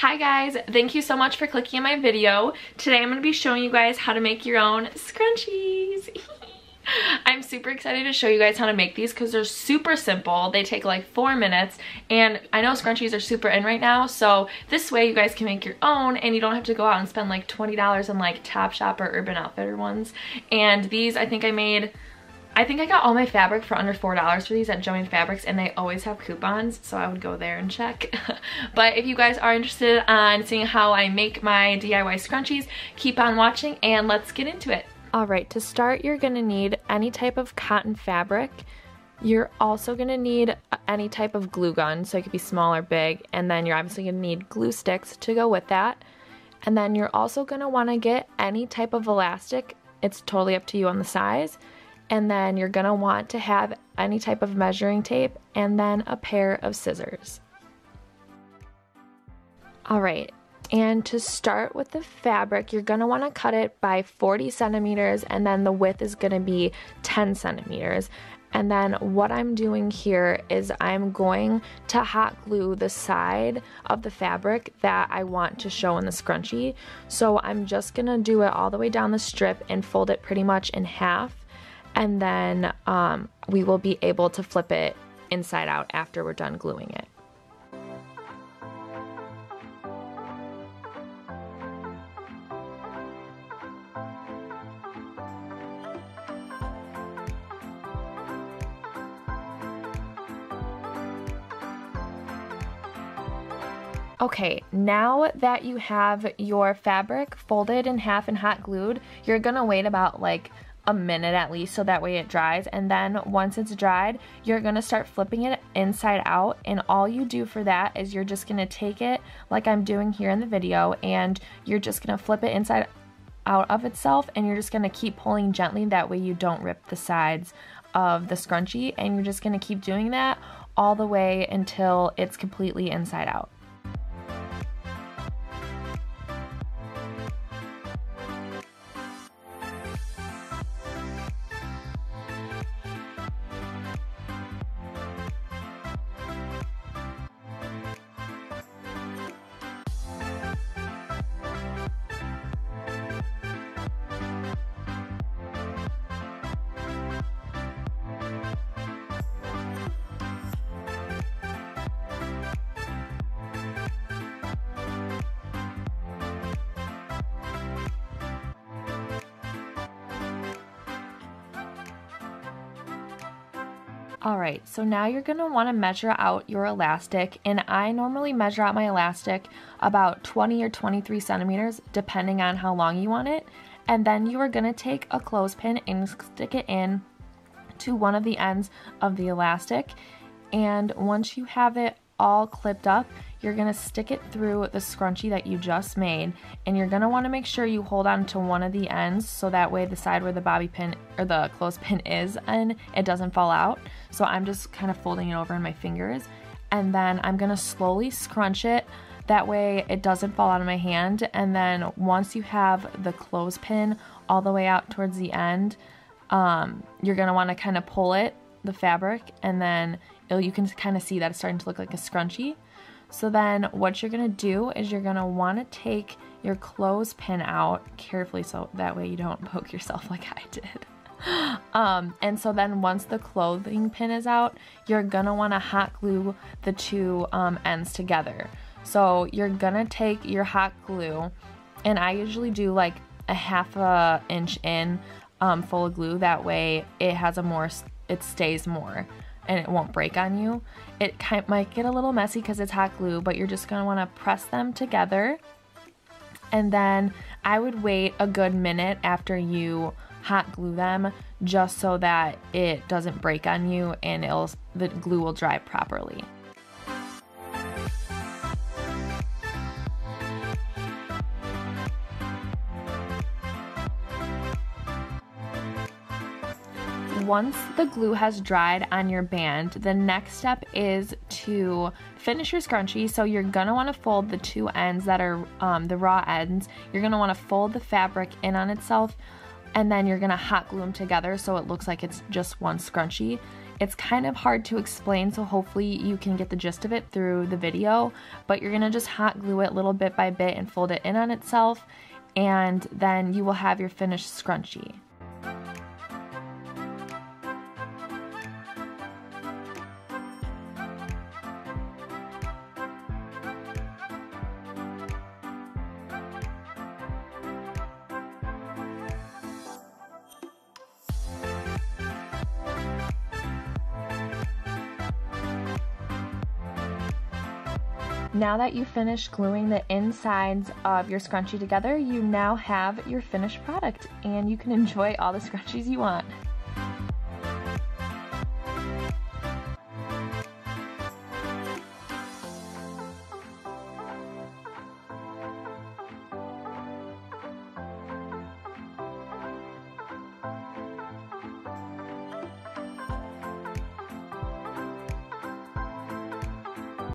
Hi guys, thank you so much for clicking on my video. Today I'm going to be showing you guys how to make your own scrunchies. I'm super excited to show you guys how to make these because they're super simple. They take like 4 minutes, and I know scrunchies are super in right now, so this way you guys can make your own and you don't have to go out and spend like $20 on like Topshop or Urban Outfitters ones. And these, I think I got all my fabric for under $4 for these at Joann Fabrics, and they always have coupons, so I would go there and check. But if you guys are interested in seeing how I make my DIY scrunchies, keep on watching and let's get into it. Alright, to start you're going to need any type of cotton fabric. You're also going to need any type of glue gun, so it could be small or big, and then you're obviously going to need glue sticks to go with that. And then you're also going to want to get any type of elastic. It's totally up to you on the size. And then you're going to want to have any type of measuring tape and then a pair of scissors. Alright, and to start with the fabric, you're going to want to cut it by 40 centimeters, and then the width is going to be 10 centimeters. And then what I'm doing here is I'm going to hot glue the side of the fabric that I want to show in the scrunchie. So I'm just going to do it all the way down the strip and fold it pretty much in half. And then we will be able to flip it inside out after we're done gluing it. Okay, now that you have your fabric folded in half and hot glued, you're gonna wait about like a minute at least so that way it dries, and then once it's dried you're gonna start flipping it inside out. And all you do for that is you're just gonna take it like I'm doing here in the video, and you're just gonna flip it inside out of itself, and you're just gonna keep pulling gently, that way you don't rip the sides of the scrunchie, and you're just gonna keep doing that all the way until it's completely inside out. Alright, so now you're going to want to measure out your elastic, and I normally measure out my elastic about 20 or 23 centimeters depending on how long you want it. And then you are going to take a clothespin and stick it in to one of the ends of the elastic, and once you have it all clipped up, you're going to stick it through the scrunchie that you just made, and you're going to want to make sure you hold on to one of the ends so that way the side where the bobby pin or the clothespin is and it doesn't fall out. So I'm just kind of folding it over in my fingers, and then I'm going to slowly scrunch it, that way it doesn't fall out of my hand. And then once you have the clothespin all the way out towards the end, you're going to want to kind of pull it, the fabric, and then you can kind of see that it's starting to look like a scrunchie. So then what you're going to do is you're going to want to take your clothespin out carefully so that way you don't poke yourself like I did. And so then once the clothing pin is out, you're going to want to hot glue the two ends together. So you're going to take your hot glue, and I usually do like a ½ inch in full of glue, that way it stays more and it won't break on you. It might get a little messy because it's hot glue, but you're just going to want to press them together. And then I would wait a good minute after you hot glue them, just so that it doesn't break on you and the glue will dry properly. Once the glue has dried on your band, the next step is to finish your scrunchie. So you're gonna want to fold the two ends that are the raw ends. You're gonna want to fold the fabric in on itself, and then you're gonna hot glue them together so it looks like it's just one scrunchie. It's kind of hard to explain, so hopefully you can get the gist of it through the video, but you're gonna just hot glue it little bit by bit and fold it in on itself, and then you will have your finished scrunchie. Now that you finished gluing the insides of your scrunchie together, you now have your finished product and you can enjoy all the scrunchies you want.